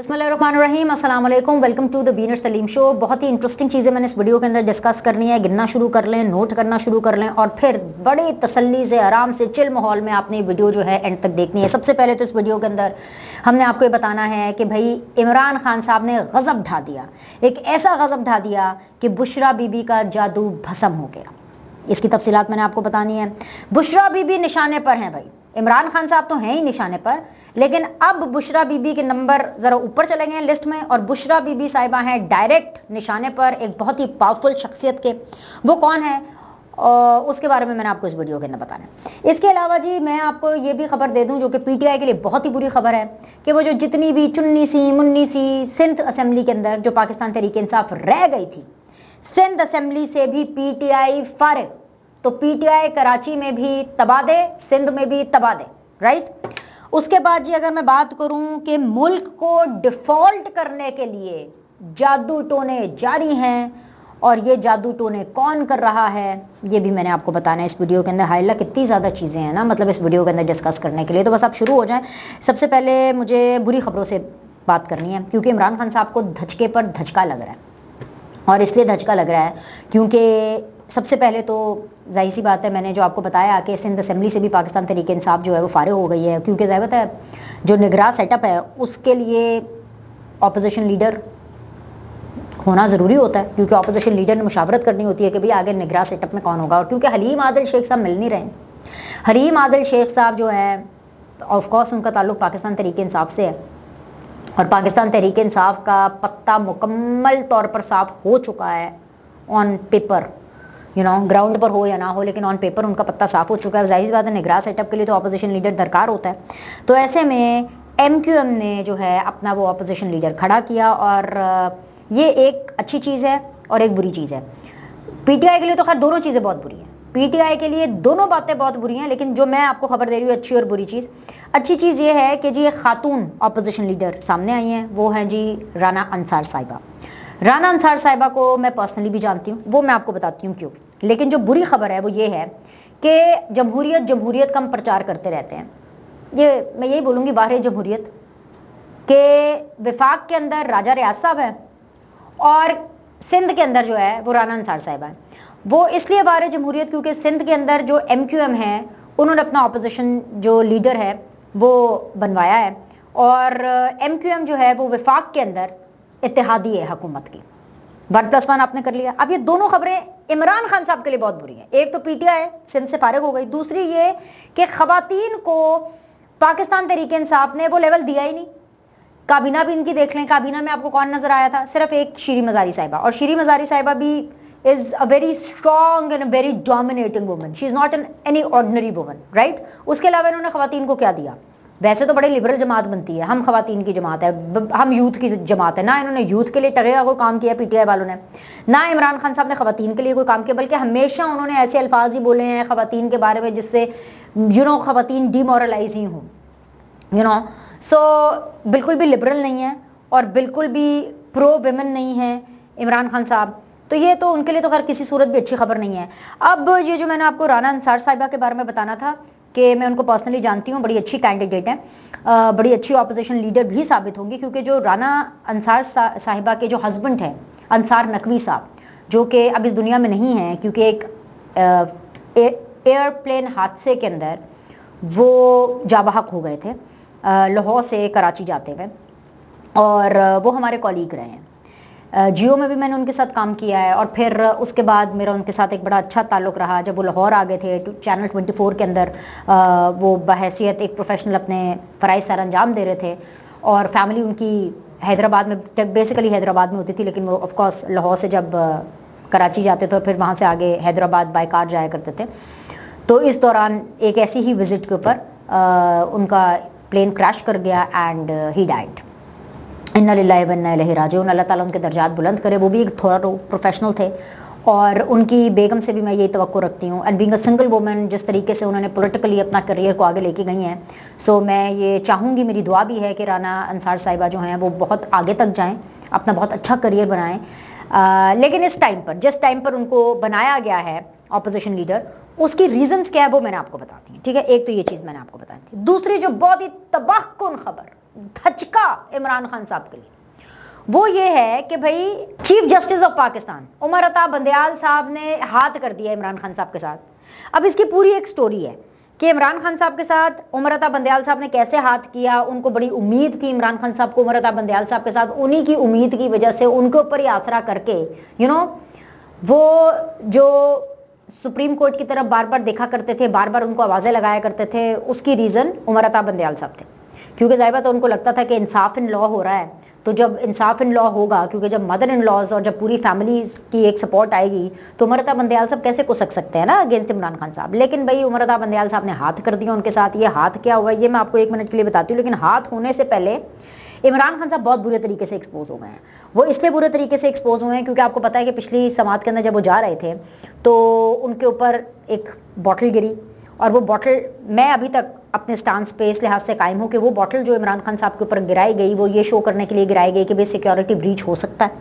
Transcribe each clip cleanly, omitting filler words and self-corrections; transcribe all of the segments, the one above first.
बिस्मिल्लाहिर्रहमानिर्रहीम, अस्सलाम वालेकुम, वेलकम टू द बीनर सलीम शो। बहुत ही इंटरेस्टिंग चीज़ें मैंने इस वीडियो के अंदर डिस्कस करनी है। गिनना शुरू कर लें, नोट करना शुरू कर लें और फिर बड़ी तसल्ली से आराम से चिल माहौल में आपने वीडियो जो है एंड तक देखनी है। सबसे पहले तो इस वीडियो के अंदर हमने आपको ये बताना है कि भाई इमरान खान साहब ने गज़ब ढा दिया, एक ऐसा गज़ब ढा दिया कि बुशरा बीबी का जादू भस्म हो गया। इसकी तफसीलात मैंने आपको बतानी है। बुशरा बीबी निशाने पर हैं भाई, इमरान खान साहब तो हैं ही निशाने पर, लेकिन अब बुशरा बीबी के नंबर ज़रा ऊपर चले गए हैं लिस्ट में और बुशरा बीबी साहिबा हैं डायरेक्ट निशाने पर एक बहुत ही पावरफुल शख्सियत के। वो कौन है और उसके बारे में मैंने आपको इस वीडियो के अंदर बताना है। इसके अलावा जी मैं आपको ये भी खबर दे दूं जो कि पीटीआई के लिए बहुत ही बुरी खबर है कि वो जो जितनी भी चुन्नी सी मुन्नी सी सिंध असेंबली के अंदर जो पाकिस्तान तहरीक इंसाफ रह गई थी, सिंध असेंबली से भी पीटीआई फारिग। तो पीटीआई कराची में भी तबादे, सिंध में भी तबादे, राइट। उसके बाद जी अगर मैं बात करूं कि मुल्क को डिफॉल्ट करने के लिए जादू टोने जारी हैं और ये जादू टोने कौन कर रहा है ये भी मैंने आपको बताना है इस वीडियो के अंदर। हाइला कितनी ज़्यादा चीज़ें हैं ना, मतलब इस वीडियो के अंदर डिस्कस करने के लिए। तो बस आप शुरू हो जाएं। सबसे पहले मुझे बुरी खबरों से बात करनी है क्योंकि इमरान खान साहब को धचके पर धचका लग रहा है। और इसलिए धचका लग रहा है क्योंकि सबसे पहले तो जाहिर सी बात है, मैंने जो आपको बताया कि सिंध असेंबली से भी पाकिस्तान तहरीक इंसाफ जो है वो फारिग हो गई है क्योंकि ज़ाहिर है जो निगरां सेटअप है उसके लिए अपोजिशन लीडर होना ज़रूरी होता है क्योंकि अपोजिशन लीडर ने मुशावरत करनी होती है कि भाई आगे निगरां सेटअप में कौन होगा। और क्योंकि हलीम आदिल शेख साहब मिल नहीं रहे हैं, हलीम आदिल शेख साहब जो है ऑफकोर्स उनका ताल्लुक पाकिस्तान तहरीक इंसाफ से है और पाकिस्तान तहरीक इंसाफ का पत्ता मुकम्मल तौर पर साफ हो चुका है ऑन पेपर, ग्राउंड पर हो या ना हो, लेकिन ऑन पेपर उनका पत्ता साफ हो चुका है। जाहिर सी बात है निगरां सेटअप के लिए तो अपोजिशन लीडर दरकार होता है। तो ऐसे में एमक्यूएम ने जो है अपना वो अपोजिशन लीडर खड़ा किया और ये एक अच्छी चीज़ है और एक बुरी चीज़ है। पीटीआई के लिए तो खैर दोनों चीज़ें बहुत बुरी हैं, पीटीआई के लिए दोनों बातें बहुत बुरी हैं, लेकिन जो मैं आपको खबर दे रही हूँ अच्छी और बुरी चीज़। अच्छी चीज़ ये है कि जी एक खातून अपोजिशन लीडर सामने आई हैं, वो हैं जी राना अंसार साहिबा। राना अंसार साहिबा को मैं पर्सनली भी जानती हूँ, वो मैं आपको बताती हूँ क्यों। लेकिन जो बुरी खबर है वो ये है कि जमहूरियत जमहूरियत का हम प्रचार करते रहते हैं। ये मैं यही बोलूँगी बाहर जमहूरियत के विफाक के अंदर राजा रियाज साहब है और सिंध के अंदर जो है वो राना अंसार साहिबा है। वो इसलिए बाहर जमहूरियत क्योंकि सिंध के अंदर जो एमक्यूएम है उन्होंने अपना अपोजिशन जो लीडर है वो बनवाया है और एमक्यूएम जो है वो विफाक के अंदर इत्तेहादी है हुकूमत की। 1+1 आपने कर लिया। अब ये दोनों खबरें इमरान खान साहब के लिए बहुत बुरी हैं। एक तो पीटीआई सिंध से फारिग हो गई, दूसरी ये कि खवातीन को पाकिस्तान तहरीक इंसाफ ने वो लेवल दिया ही नहीं। काबीना भी इनकी देख लें, काबीना में आपको कौन नजर आया था? सिर्फ एक शीरी मजारी साहिबा, और शीरी मजारी साहिबा भी is a very strong and very dominating woman, she is not an any ordinary woman, right. उसके अलावा इन्होंने खवातीन को क्या दिया? वैसे तो बड़े लिबरल जमात बनती है, हम खवातीन की जमात है, हम यूथ की जमात है। ना इन्होंने यूथ के लिए टगे का कोई काम किया पीटीआई वालों ने, ना इमरान खान साहब ने खवातीन के लिए कोई काम किया, बल्कि हमेशा उन्होंने ऐसे अल्फाज ही बोले हैं खवातीन के बारे में जिससे खवातीन डिमोरलाइज ही हों, सो बिल्कुल भी लिबरल नहीं है और बिल्कुल भी प्रो विमेन नहीं है इमरान खान साहब। तो ये तो उनके लिए तो खैर किसी सूरत भी अच्छी खबर नहीं है। अब ये जो मैंने आपको राना अंसार साहिबा के बारे में बताना था कि मैं उनको पर्सनली जानती हूँ, बड़ी अच्छी कैंडिडेट हैं, बड़ी अच्छी ऑपोजिशन लीडर भी साबित होंगी क्योंकि जो राना अंसार साहिबा के जो हस्बैंड हैं अंसार नकवी साहब, जो कि अब इस दुनिया में नहीं हैं क्योंकि एक एयरप्लेन हादसे के अंदर वो जाबहक हो गए थे लाहौर से कराची जाते हुए, और वो हमारे कॉलीग रहे हैं। जियो में भी मैंने उनके साथ काम किया है और फिर उसके बाद मेरा उनके साथ एक बड़ा अच्छा ताल्लुक़ रहा। जब वो लाहौर आ गए थे चैनल 24 के अंदर वो बहैसियत एक प्रोफेशनल अपने फ़राइज़ सर अंजाम दे रहे थे और फैमिली उनकी हैदराबाद में, बेसिकली हैदराबाद में होती थी, लेकिन वो ऑफ कोर्स लाहौर से जब कराची जाते थे फिर वहाँ से आगे हैदराबाद बाय कार जाया करते थे। तो इस दौरान एक ऐसी ही विज़िट के ऊपर उनका प्लेन क्रैश कर गया एंड ही डाइड। इन्ना लिल्लाहि व इन्ना इलैहि राजिऊन, अल्लाह ताला उनके दर्जात बुलंद करे। वो भी एक थोड़ा प्रोफेशनल थे और उनकी बेगम से भी मैं यही तवक्को रखती हूँ। And being a single woman जिस तरीके से उन्होंने पॉलिटिकली अपना करियर को आगे लेके गई हैं, सो मैं ये चाहूँगी, मेरी दुआ भी है कि राना अंसार साहिबा जो हैं वो बहुत आगे तक जाएँ, अपना बहुत अच्छा करियर बनाएँ। लेकिन इस टाइम पर, जिस टाइम पर उनको बनाया गया है अपोजिशन लीडर, उसकी रीजंस क्या है वो मैंने आपको बताती हूँ, ठीक है। एक तो ये चीज़ मैंने आपको बताई थी। दूसरी जो बहुत ही तबाहकुन खबर धचका इमरान खान साहब के लिए, वो ये है कि भाई chief justice of Pakistan Umar Ata Bandial साहब ने हाथ कर दिया इमरान खान साहब के साथ। अब इसकी पूरी एक स्टोरी है कि इमरान खान साहब के साथ उमर अता बंदयाल साहब ने कैसे हाथ किया। उनको बड़ी उम्मीद थी इमरान खान साहब को उमर अता बंदयाल साहब के साथ, उन्हीं की उम्मीद की वजह से उनके ऊपर ही आसरा करके वो जो सुप्रीम कोर्ट की तरफ बार बार देखा करते थे, बार बार उनको आवाजें लगाया करते थे, उसकी रीजन उमर अता बंदयाल साहब थे। क्योंकि ज़ाहिर बात है उनको लगता था कि इंसाफ इन लॉ हो रहा है, तो जब इंसाफ इन लॉ होगा, क्योंकि जब मदर इन लॉज और जब पूरी फैमिली की एक सपोर्ट आएगी तो उमर अता बंदयाल साहब कैसे कुसक सकते हैं ना अगेंस्ट इमरान खान साहब। लेकिन भाई उमर अता बंदयाल साहब ने हाथ कर दिया उनके साथ। ये हाथ क्या हुआ ये मैं आपको 1 मिनट के लिए बताती हूँ, लेकिन हाथ होने से पहले इमरान खान साहब बहुत बुरे तरीके से एक्सपोज हो गए हैं। वो इसलिए बुरे तरीके से एक्सपोज हुए हैं क्योंकि आपको पता है कि पिछली समात के अंदर जब वो जा रहे थे तो उनके ऊपर एक बॉटल गिरी, और वो बॉटल मैं अभी तक अपने स्टांस पे इस लिहाज से कायम हूँ कि वो बॉटल जो इमरान खान साहब के ऊपर गिराई गई वो ये शो करने के लिए गिराई गई कि भाई सिक्योरिटी ब्रीच हो सकता है।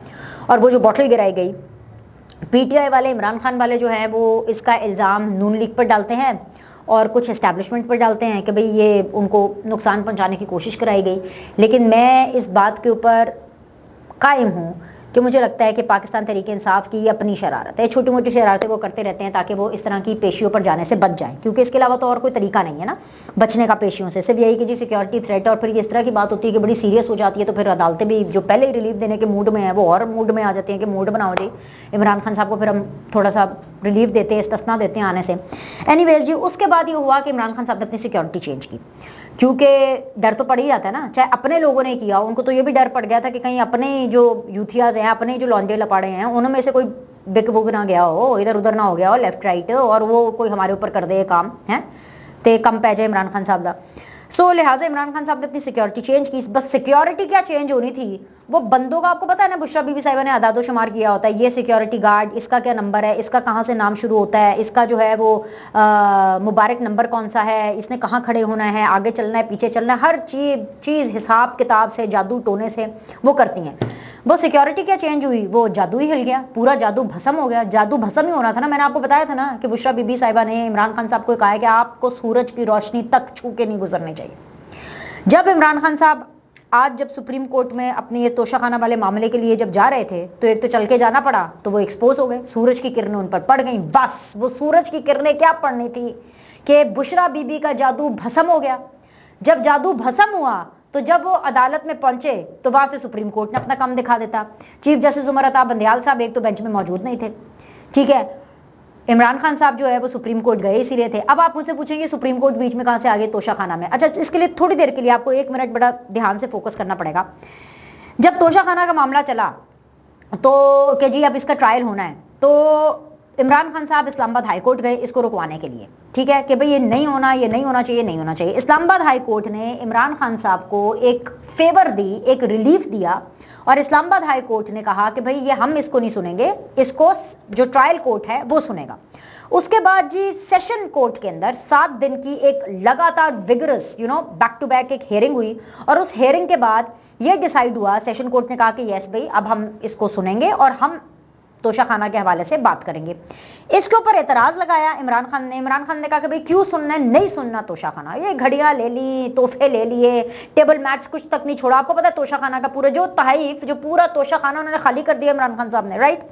और वो जो बॉटल गिराई गई, पीटीआई वाले इमरान खान वाले जो हैं वो इसका इल्ज़ाम नून लीग पर डालते हैं और कुछ एस्टैब्लिशमेंट पर डालते हैं कि भाई ये उनको नुकसान पहुंचाने की कोशिश कराई गई। लेकिन मैं इस बात के ऊपर कायम हूँ कि मुझे लगता है कि पाकिस्तान तहरीक इंसाफ की अपनी शरारत है, छोटी मोटी शरारतें वो करते रहते हैं ताकि वो इस तरह की पेशियों पर जाने से बच जाएं, क्योंकि इसके अलावा तो और कोई तरीका नहीं है ना बचने का पेशियों से, सिर्फ यही कि जी सिक्योरिटी थ्रेट है। और फिर इस तरह की बात होती है कि बड़ी सीरियस हो जाती है तो फिर अदालतें भी जो पहले ही रिलीफ देने के मूड में है वो और मूड में आ जाती हैं कि मूड बनाओ जी इमरान खान साहब को, फिर हम थोड़ा सा रिलीफ देते हैं, इस्तिस्ना देते हैं आने से। एनीवेज जी, उसके बाद ये हुआ कि इमरान खान साहब ने अपनी सिक्योरिटी चेंज की, क्योंकि डर तो पड़ ही जाता है ना, चाहे अपने लोगों ने किया, उनको तो ये भी डर पड़ गया था कि कहीं अपने जो यूथियाज हैं, अपने जो लौंडे लपाड़े हैं, उनमें से कोई बिक बुक ना गया हो, इधर उधर ना हो गया हो लेफ्ट राइट, और वो कोई हमारे ऊपर कर दे काम है ते कम पै जाए इमरान खान साहब का। सो लिहाजा इमरान खान साहब ने अपनी सिक्योरिटी चेंज की। बस सिक्योरिटी क्या चेंज होनी थी, वो बंदों का आपको पता है ना, बुशरा बीबी साहिबा ने आदादो शुमार किया होता है, ये सिक्योरिटी गार्ड, इसका क्या नंबर है, इसका कहाँ से नाम शुरू होता है, इसका जो है वो मुबारक नंबर कौन सा है, इसने कहाँ खड़े होना है, आगे चलना है पीछे चलना है, हर चीज़ हिसाब किताब से जादू टोने से वो करती हैं। वो सिक्योरिटी क्या चेंज हुई, वो जादू ही हिल गया, पूरा जादू भस्म हो गया। जादू भस्म ही होना था ना, मैंने आपको बताया था ना कि बुशरा बीबी साहिबा ने इमरान खान साहब को कहा है कि आपको सूरज की रोशनी तक छू के नहीं गुजरनी चाहिए। जब इमरान खान साहब आज जब सुप्रीम कोर्ट में अपने ये तोशाखाना वाले मामले के लिए जब जा रहे थे तो एक तो चल के जाना पड़ा, तो वो एक्सपोज हो गए, सूरज की किरणें उन पर पड़ गई। बस वो सूरज की किरणें क्या पड़नी थी कि बुशरा बीबी का जादू भस्म हो गया। जब जादू भस्म हुआ तो जब वो अदालत में पहुंचे तो वहां से सुप्रीम कोर्ट ने अपना काम दिखा देता। चीफ जस्टिस उमर अता बंदयाल साहब एक तो बेंच में मौजूद नहीं थे, ठीक है, इमरान खान साहब जो है वो सुप्रीम कोर्ट गए इसीलिए थे। अब आप मुझसे पूछेंगे सुप्रीम कोर्ट बीच में कहां से आ गए तोशाखाना में। अच्छा, इसके लिए थोड़ी देर के लिए आपको 1 मिनट बड़ा ध्यान से फोकस करना पड़ेगा। जब तोशाखाना का मामला चला तो कि जी अब इसका ट्रायल होना है, तो इमरान खान साहब इस्लामाबाद हाई कोर्ट गए इसको रुकवाने के लिए, ठीक है, कि भाई ये नहीं होना, ये नहीं होना चाहिए, नहीं होना चाहिए। इस्लामाबाद हाई कोर्ट ने इमरान खान साहब को एक फेवर दी, एक रिलीफ दिया, और इस्लामाबाद हाई कोर्ट ने कहा कि भाई ये हम इसको नहीं सुनेंगे, इसको जो ट्रायल कोर्ट है वो सुनेगा। उसके बाद जी सेशन कोर्ट के अंदर 7 दिन की एक लगातार विगरस बैक टू बैक एक हेयरिंग हुई, और उस हेयरिंग के बाद ये डिसाइड हुआ, सेशन कोर्ट ने कहा कि यस भाई अब हम इसको सुनेंगे और हम तोशाखाना के हवाले से बात करेंगे। इसके ऊपर एतराज लगाया इमरान खान ने। इमरान खान ने कहा कि भाई क्यों सुनना है, नहीं सुनना तोशाखाना, ये घड़ियां ले ली, तोहफे ले लिए, टेबल मैट्स कुछ तक नहीं छोड़ा। आपको पता है तोशाखाना का पूरा जो तहईफ, जो पूरा तोशाखाना उन्होंने खाली कर दिया इमरान खान साहब ने, राइट।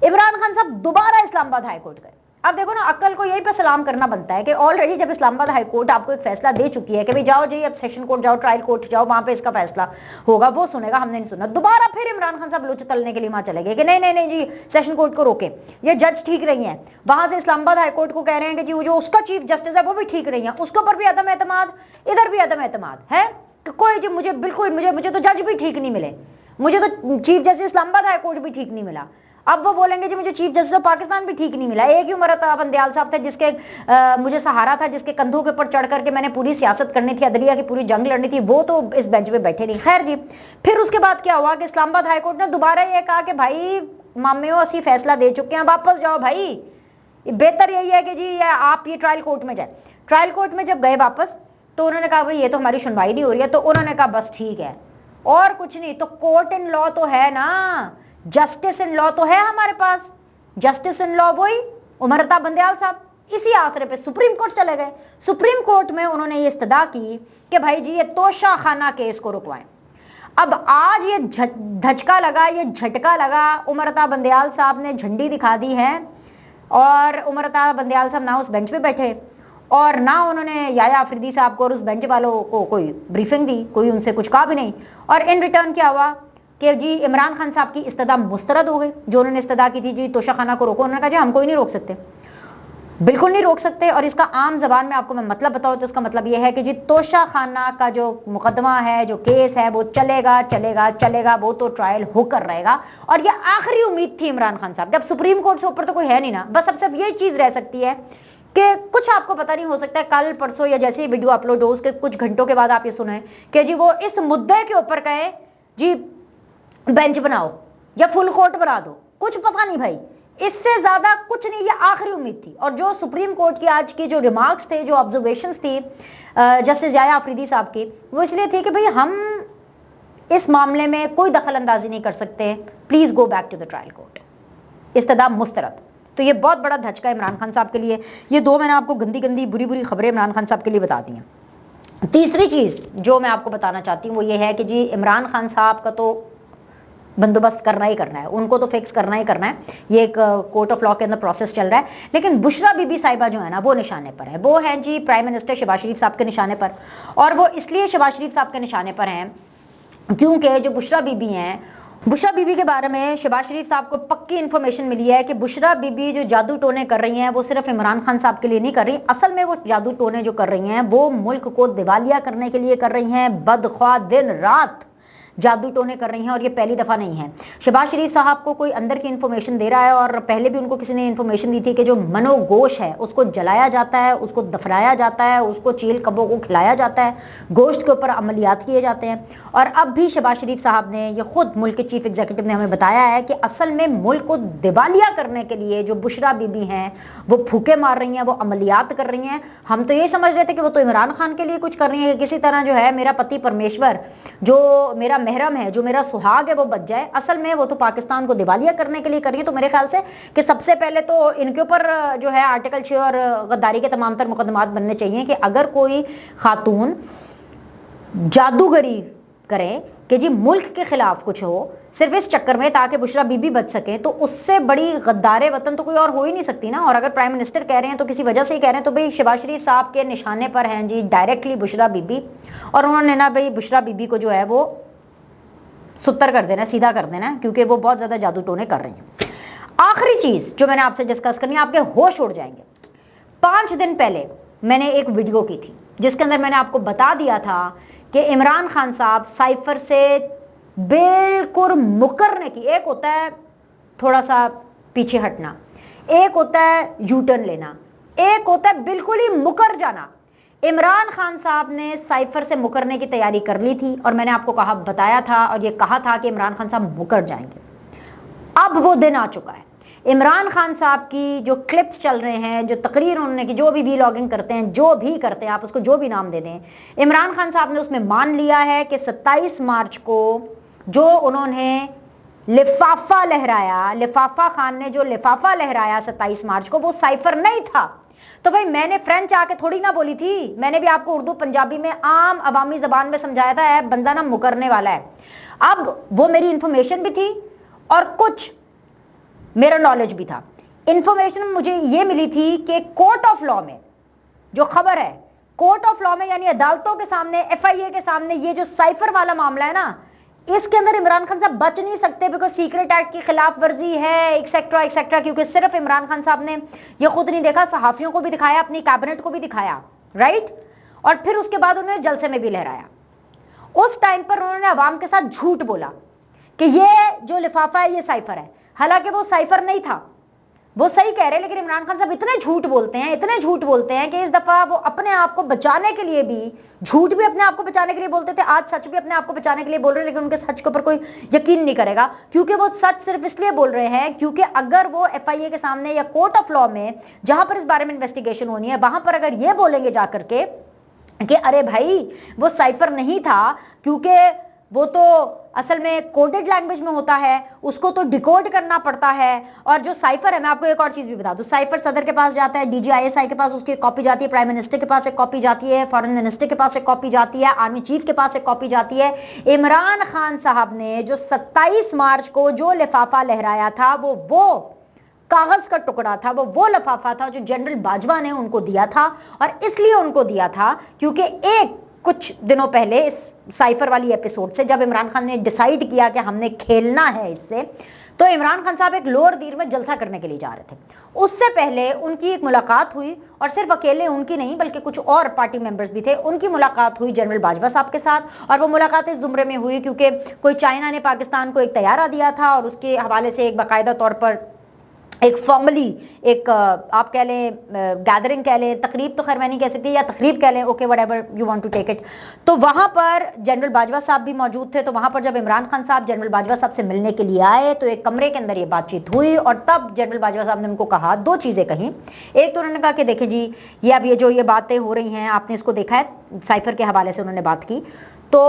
इमरान खान साहब दोबारा इस्लामाबाद हाई कोर्ट गए। अब देखो ना, अक्ल को यही पे सलाम करना बनता है कि ऑलरेडी जब इस्लामाबाद हाई कोर्ट आपको एक फैसला दे चुकी है कि भाई जाओ जी अब सेशन कोर्ट जाओ, ट्रायल कोर्ट जाओ, वहां पे इसका फैसला होगा, वो सुनेगा, हमने नहीं सुना। दोबारा फिर इमरान खान साहब लुच तलने के लिए वहां चले गए कि नहीं नहीं नहीं जी सेशन कोर्ट को रोके, ये जज ठीक नहीं है। वहां से इस्लामाबाद हाई कोर्ट को कह रहे हैं कि जी जो उसका चीफ जस्टिस है वो भी ठीक नहीं है, उसके ऊपर भी अदम एतमाद, इधर भी अदम एतमाद है कि कोई जी मुझे बिल्कुल मुझे तो जज भी ठीक नहीं मिले, मुझे तो chief justice Islamabad high court भी ठीक नहीं मिला। अब वो बोलेंगे जी मुझे चीफ जस्टिस ऑफ पाकिस्तान भी ठीक नहीं मिला। एक ही उमर अता बंदयाल साहब थे जिसके मुझे सहारा था, जिसके कंधों के ऊपर चढ़ करके मैंने पूरी सियासत करनी थी, अदलिया की पूरी जंग लड़नी थी, वो तो इस बेंच पे बैठे नहीं। खैर जी, फिर उसके बाद क्या हुआ कि इस्लामाबाद हाई कोर्ट ने दोबारा ये कहा कि भाई मामियो असी फैसला दे चुके हैं, वापस जाओ भाई, बेहतर यही है कि जी आप ये ट्रायल कोर्ट में जाए। ट्रायल कोर्ट में जब गए वापस तो उन्होंने कहा भाई ये तो हमारी सुनवाई नहीं हो रही है, तो उन्होंने कहा बस ठीक है और कुछ नहीं, तो कोर्ट इन लॉ तो है ना, जस्टिस इन लॉ तो है हमारे पास, जस्टिस इन लॉ वही उमर अता बंदयाल साहब। इसी आसरे पे सुप्रीम कोर्ट चले गए। सुप्रीम कोर्ट में उन्होंने ये इस्तदा की कि भाई जी ये तोशाखाना केस को रुकवाएं। अब आज ये धचका लगा, ये झटका लगा, उमर अता बंदयाल साहब ने झंडी दिखा दी है और उमर अता बंदयाल साहब ना उस बेंच पे बैठे और ना उन्होंने याया अफरीदी साहब को और उस बेंच वालों को कोई ब्रीफिंग दी, कोई उनसे कुछ कहा भी नहीं। और इन रिटर्न क्या हुआ कि जी इमरान खान साहब की इस्तदा मुस्तरद हो गई। जो उन्होंने इस्तदा की थी जी तोशाखाना को रोको, उन्होंने कहा जी हम कोई नहीं रोक सकते, बिल्कुल नहीं रोक सकते। और इसका आम जबान में आपको मैं मतलब बताऊं तो इसका मतलब यह है कि जी तोशाखाना का जो मुकदमा है, जो केस है, वो चलेगा चलेगा चलेगा, वो तो ट्रायल होकर रहेगा। और ये आखिरी उम्मीद थी इमरान खान साहब, जब सुप्रीम कोर्ट से ऊपर तो कोई है नहीं ना, बस अब सिर्फ यही चीज रह सकती है कि कुछ आपको पता नहीं, हो सकता है कल परसों या जैसे ही वीडियो अपलोड हो उसके कुछ घंटों के बाद आप ये सुने कि जी वो इस मुद्दे के ऊपर कहे जी बेंच बनाओ या फुल कोर्ट बना दो। कुछ पता नहीं भाई, इससे ज्यादा कुछ नहीं, ये आखिरी उम्मीद थी। और जो सुप्रीम कोर्ट की आज की जो रिमार्क्स थे, जो ऑब्जर्वेशंस थी जस्टिस याया अफरीदी साहब की, वो इसलिए थी कि भाई हम इस मामले में कोई दखल अंदाजी नहीं कर सकते, please go back to the trial court, इस्तदा मुस्तरद। तो ये बहुत बड़ा धचका इमरान खान साहब के लिए। ये दो मैंने आपको गंदी गंदी बुरी बुरी खबरें इमरान खान साहब के लिए बता दी हैं। तीसरी चीज जो मैं आपको बताना चाहती हूँ वो ये है कि जी इमरान खान साहब का तो बंदोबस्त करना ही करना है, उनको तो फिक्स करना ही करना है। ये एक कोर्ट ऑफ लॉ के अंदर प्रोसेस चल रहा है। लेकिन बुशरा बीबी साहिबा जो है ना, वो निशाने पर है। वो हैं जी प्राइम मिनिस्टर शहबाज शरीफ साहब के निशाने पर, और वो इसलिए शहबाज शरीफ साहब के निशाने पर हैं क्योंकि जो बुशरा बीबी हैं, बुशरा बीबी के बारे में शहबाज शरीफ साहब को पक्की इंफॉर्मेशन मिली है कि बुशरा बीबी जो जादू टोने कर रही हैं वो सिर्फ इमरान खान साहब के लिए नहीं कर रही। असल में वो जादू टोने जो कर रही हैं वो मुल्क को दिवालिया करने के लिए कर रही हैं। बदख्वाह दिन रात जादू टोने कर रही हैं, और ये पहली दफा नहीं है। शहबाज शरीफ साहब को कोई अंदर की इंफॉर्मेशन दे रहा है, और पहले भी उनको किसी ने इंफॉर्मेशन दी थी कि जो मनोगोश है उसको जलाया जाता है, उसको दफनाया जाता है, उसको चील कब्बों को खिलाया जाता है, गोश्त के ऊपर अमलियात किए जाते हैं। और अब भी शहबाज शरीफ साहब ने, ये खुद मुल्क के चीफ एग्जीक्यूटिव ने हमें बताया है कि असल में मुल्क को दिवालिया करने के लिए जो बुशरा बीबी हैं वो फूके मार रही हैं, वो अमलियात कर रही हैं। हम तो ये समझ रहे थे कि वो तो इमरान खान के लिए कुछ कर रही है, किसी तरह जो है मेरा पति परमेश्वर, जो मेरा महरम है, जो मेरा सुहाग है, वो बच जाए। असल में वो तो पाकिस्तान को दिवालिया करने के लिए कर रही है। तो मेरे ख्याल से कि सबसे पहले तो इनके ऊपर जो है आर्टिकल 6 और गद्दारी के तमाम तर मुकदमात बनने चाहिए कि अगर कोई खातून जादूगरी करे कि जी मुल्क के खिलाफ कुछ हो सिर्फ इस चक्कर में ताकि बुशरा बीबी बच सके, तो उससे बड़ी गद्दारे वतन तो कोई और हो ही नहीं सकती ना। और अगर प्राइम मिनिस्टर कह रहे हैं तो किसी वजह से ही कह रहे हैं। तो भाई शहबाज शरीफ साहब के निशाने पर हैं जी डायरेक्टली बुशरा बीबी, और उन्होंने ना भाई बुशरा बीबी को जो है वो सुत्तर कर देना, सीधा कर देना, क्योंकि वो बहुत ज्यादा जादू टोने कर रही हैं। आखिरी चीज जो मैंने आपसे डिस्कस करनी है, आपके होश उड़ जाएंगे। 5 दिन पहले मैंने एक वीडियो की थी जिसके अंदर मैंने आपको बता दिया था कि इमरान खान साहब साइफर से बिल्कुल मुकरने की, एक होता है थोड़ा सा पीछे हटना, एक होता है यू टर्न लेना, एक होता है बिल्कुल ही मुकर जाना। इमरान खान साहब ने साइफर से मुकरने की तैयारी कर ली थी, और मैंने आपको बताया था और ये कहा था कि इमरान खान साहब मुकर जाएंगे। अब वो दिन आ चुका है। इमरान खान साहब की जो क्लिप्स चल रहे हैं, जो तकरीर उन्होंने की, जो भी व्लॉगिंग करते हैं, जो भी करते हैं, आप उसको जो भी नाम दे दें, इमरान खान साहब ने उसमें मान लिया है कि 27 मार्च को जो उन्होंने लिफाफा लहराया, लिफाफा खान ने जो लिफाफा लहराया 27 मार्च को, वो साइफर नहीं था। तो भाई मैंने फ्रेंच आके थोड़ी ना बोली थी, मैंने भी आपको उर्दू पंजाबी में आम अवामी जबान में समझाया था, है बंदा ना मुकरने वाला है। अब वो मेरी इंफॉर्मेशन भी थी और कुछ मेरा नॉलेज भी था। इंफॉर्मेशन मुझे ये मिली थी कि कोर्ट ऑफ लॉ में जो खबर है, कोर्ट ऑफ लॉ में यानी अदालतों के सामने, FIA के सामने, ये जो साइफर वाला मामला है ना, इसके अंदर इमरान खान साहब बच नहीं सकते, बिकॉज सीक्रेट एक्ट की खिलाफ वर्जी है, एक्सेट्रा एक्सेट्रा। क्योंकि सिर्फ इमरान खान साहब ने ये खुद नहीं देखा, सहाफियों को भी दिखाया, अपनी कैबिनेट को भी दिखाया, राइट। और फिर उसके बाद उन्होंने जलसे में भी लहराया। उस टाइम पर उन्होंने अवाम के साथ झूठ बोला कि ये जो लिफाफा है ये साइफर है, हालांकि वो साइफर नहीं था, वो सही कह रहे हैं। लेकिन इमरान खान साहब इतने झूठ बोलते हैं, इतने झूठ बोलते हैं कि इस दफा वो अपने आप को बचाने के लिए भी, झूठ भी अपने आप को बचाने के लिए बोलते थे, आज सच भी अपने आप को बचाने के लिए बोल रहे हैं। लेकिन उनके सच के ऊपर कोई यकीन नहीं करेगा, क्योंकि वो सच सिर्फ इसलिए बोल रहे हैं क्योंकि अगर वो FIA के सामने या कोर्ट ऑफ लॉ में, जहां पर इस बारे में इन्वेस्टिगेशन होनी है, वहां पर अगर ये बोलेंगे जाकर के कि अरे भाई वो साइफर नहीं था, क्योंकि वो तो असल में कोडेड लैंग्वेज में होता है, उसको तो डिकोड करना पड़ता है। और जो साइफर है, मैं आपको एक और चीज भी बता दूं, साइफर सदर के पास जाता है, DGISI के पास उसकी कॉपी जाती है, प्राइम मिनिस्टर के पास एक कॉपी जाती है, फॉरेन मिनिस्टर के पास एक कॉपी जाती है, आर्मी चीफ के पास एक कॉपी जाती है। इमरान खान साहब ने जो 27 मार्च को जो लिफाफा लहराया था, वो कागज का टुकड़ा था, वो लिफाफा था जो जनरल बाजवा ने उनको दिया था। और इसलिए उनको दिया था क्योंकि कुछ दिनों पहले इस साइफर वाली एपिसोड से जब इमरान खान ने डिसाइड किया कि हमने खेलना है इससे, तो इमरान खान साहब एक लोअर दीर में जलसा करने के लिए जा रहे थे। उससे पहले उनकी एक मुलाकात हुई, और सिर्फ अकेले उनकी नहीं बल्कि कुछ और पार्टी मेंबर्स भी थे, उनकी मुलाकात हुई जनरल बाजवा साहब के साथ। और वो मुलाकात इस जुमरे में हुई क्योंकि कोई चाइना ने पाकिस्तान को एक तैयारा दिया था, और उसके हवाले से एक बाकायदा तौर पर एक फॉर्मली एक आप कह लें गैदरिंग कह लें, तकरीब तो खैर मैं नहीं कह सकती, या तकरीब कह लें, okay whatever you want to take it. तो वहां पर जनरल बाजवा साहब भी मौजूद थे। तो वहां पर जब इमरान खान साहब जनरल बाजवा साहब से मिलने के लिए आए तो एक कमरे के अंदर ये बातचीत हुई, और तब जनरल बाजवा साहब ने उनको कहा, दो चीजें कही। एक तो उन्होंने कहा कि देखिए जी, ये अब ये बातें हो रही हैं, आपने इसको देखा है, साइफर के हवाले से उन्होंने बात की। तो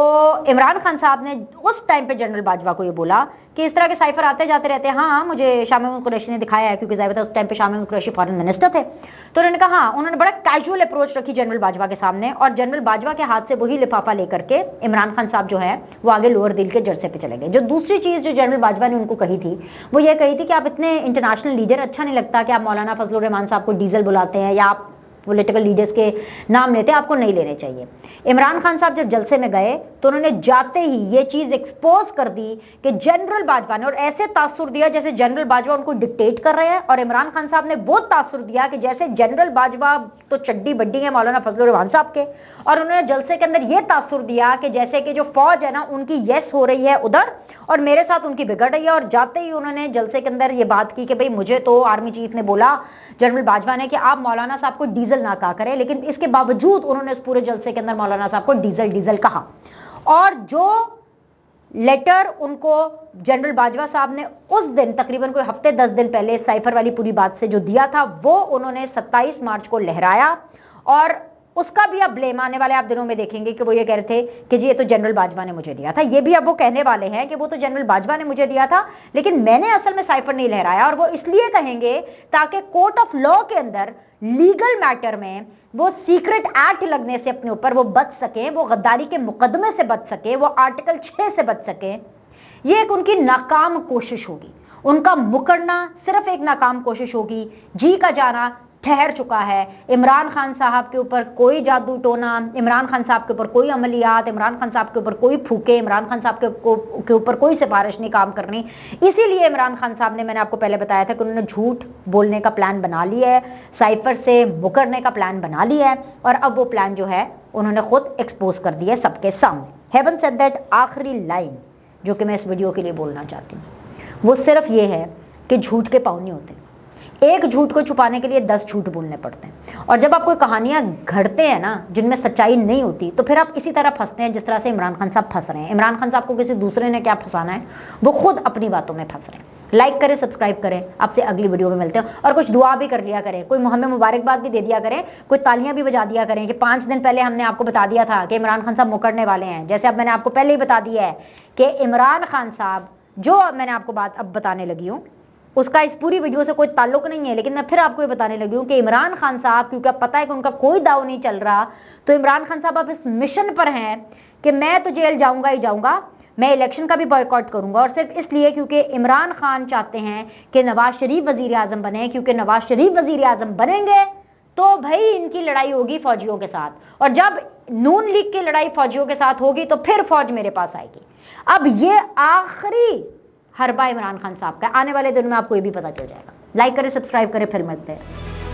इमरान खान साहब ने उस टाइम पे जनरल बाजवा को ये बोला कि इस तरह के साइफर आते जाते रहते हैं, हाँ मुझे शाह महमूद कुरैशी ने दिखाया है, क्योंकि ज़ाहिर उस टाइम पे शाह महमूद कुरैशी फॉरेन मिनिस्टर थे। तो उन्होंने कहा, हाँ, उन्होंने बड़ा कैजुअल अप्रोच रखी जनरल बाजवा के सामने, और जनरल बाजवा के हाथ से वही लिफाफा लेकर के इमरान खान साहब जो है वो आगे लोअर दिल के जलसे पे चले गए। जो दूसरी चीज़ जो जनरल बाजवा ने उनको कही थी, वो ये कही थी कि आप इतने इंटरनेशनल लीडर, अच्छा नहीं लगता कि आप मौलाना फजलुर रहमान साहब को डीजल बुलाते हैं, या आप पॉलिटिकल लीडर्स के नाम लेते हैं, आपको नहीं लेने चाहिए। इमरान खान साहब जब जलसे में गए तो उन्होंने जाते ही ये चीज एक्सपोज कर दी कि जनरल बाजवा ने, और ऐसे तासुर दिया जैसे जनरल बाजवा उनको डिक्टेट कर रहे हैं, और इमरान खान साहब ने वो तासुर दिया कि जैसे जनरल बाजवा तो चड्डी बड्डी है मौलाना फजलुर रहमान साहब के, और उन्होंने जलसे के अंदर ये तासुर दिया कि जैसे कि जो फौज है ना उनकी यस हो रही है उधर, और मेरे साथ उनकी बिगड़ रही है। और जाते ही उन्होंने जलसे के अंदर ये बात की कि भाई मुझे तो आर्मी चीफ ने बोला, जनरल बाजवा ने, कि आप मौलाना साहब को डीजल ना कहा करें, लेकिन इसके बावजूद उन्होंने इस पूरे जलसे के अंदर मौलाना साहब को डीजल कहा। और जो लेटर उनको जनरल बाजवा साहब ने उस दिन तकरीबन कोई हफ्ते 10 दिन पहले साइफर वाली पूरी बात से जो दिया था, वो उन्होंने 27 मार्च को लहराया, और उसका भी अब ब्लेम आने वाले आप दिनों में देखेंगे कि वो ये कह रहे थे कि जी ये तो जनरल बाजवा ने मुझे दिया था। ये भी अब वो कहने वाले हैं कि वो तो जनरल बाजवा ने मुझे दिया था, लेकिन मैंने असल में साइफर नहीं लहराया। और वो इसलिए कहेंगे ताकि कोर्ट ऑफ लॉ के अंदर लीगल मैटर में वो सीक्रेट एक्ट लगने से अपने ऊपर वो बच सके, वो गद्दारी के मुकदमे से बच सके, वो आर्टिकल 6 से बच सके। ये एक उनकी नाकाम कोशिश होगी, उनका मुकरना सिर्फ एक नाकाम कोशिश होगी। जी का जाना ठहर चुका है। इमरान खान साहब के ऊपर कोई जादू टोना, इमरान खान साहब के ऊपर कोई अमलियात, इमरान खान साहब के ऊपर कोई फूके, इमरान खान साहब के ऊपर कोई सिफारिश नहीं काम करनी। इसीलिए इमरान खान साहब ने, मैंने आपको पहले बताया था कि उन्होंने झूठ बोलने का प्लान बना लिया है, साइफर से मुकरने का प्लान बना लिया है, और अब वो प्लान जो है उन्होंने खुद एक्सपोज कर दिया सबके सामने। हेवन सेड दैट, आखिरी लाइन जो कि मैं इस वीडियो के लिए बोलना चाहती हूँ वो सिर्फ ये है कि झूठ के पाँव नहीं होते। एक झूठ को छुपाने के लिए 10 झूठ बोलने पड़ते हैं। और जब आप कोई कहानियां घड़ते हैं ना जिनमें सच्चाई नहीं होती, तो फिर आप इसी तरह फंसते हैं जिस तरह से इमरान खान साहब फंस रहे हैं। इमरान खान साहब को किसी दूसरे ने क्या फंसाना है, वो खुद अपनी बातों में फंस रहे हैं। लाइक करें, सब्सक्राइब करें, आपसे अगली वीडियो में मिलते हैं। और कुछ दुआ भी कर लिया करें, कोई हमें मुबारकबाद भी दे दिया करें, कोई तालियां भी बजा दिया करें कि 5 दिन पहले हमने आपको बता दिया था कि इमरान खान साहब मुकरने वाले हैं। जैसे अब मैंने आपको पहले ही बता दिया है कि इमरान खान साहब, जो मैंने आपको बात अब बताने लगी हूँ उसका इस पूरी वीडियो से कोई ताल्लुक नहीं है, लेकिन मैं फिर आपको ये बताने लगी हूँ कि इमरान खान साहब, क्योंकि अब पता है कि उनका कोई दाव नहीं चल रहा, तो इमरान खान साहब अब इस मिशन पर हैं कि मैं तो जेल जाऊंगा ही जाऊंगा, मैं इलेक्शन का भी बॉयकॉट करूंगा। और सिर्फ इसलिए क्योंकि इमरान खान चाहते हैं कि नवाज शरीफ वजीर आजम बने, क्योंकि नवाज शरीफ वजीर आजम बनेंगे तो भाई इनकी लड़ाई होगी फौजियों के साथ, और जब नून लीग की लड़ाई फौजियों के साथ होगी तो फिर फौज मेरे पास आएगी। अब ये आखिरी हरबा इमरान खान साहब का, आने वाले दिनों में आपको ये भी पता चल जाएगा। लाइक करें, सब्सक्राइब करें, फिर मिलते हैं।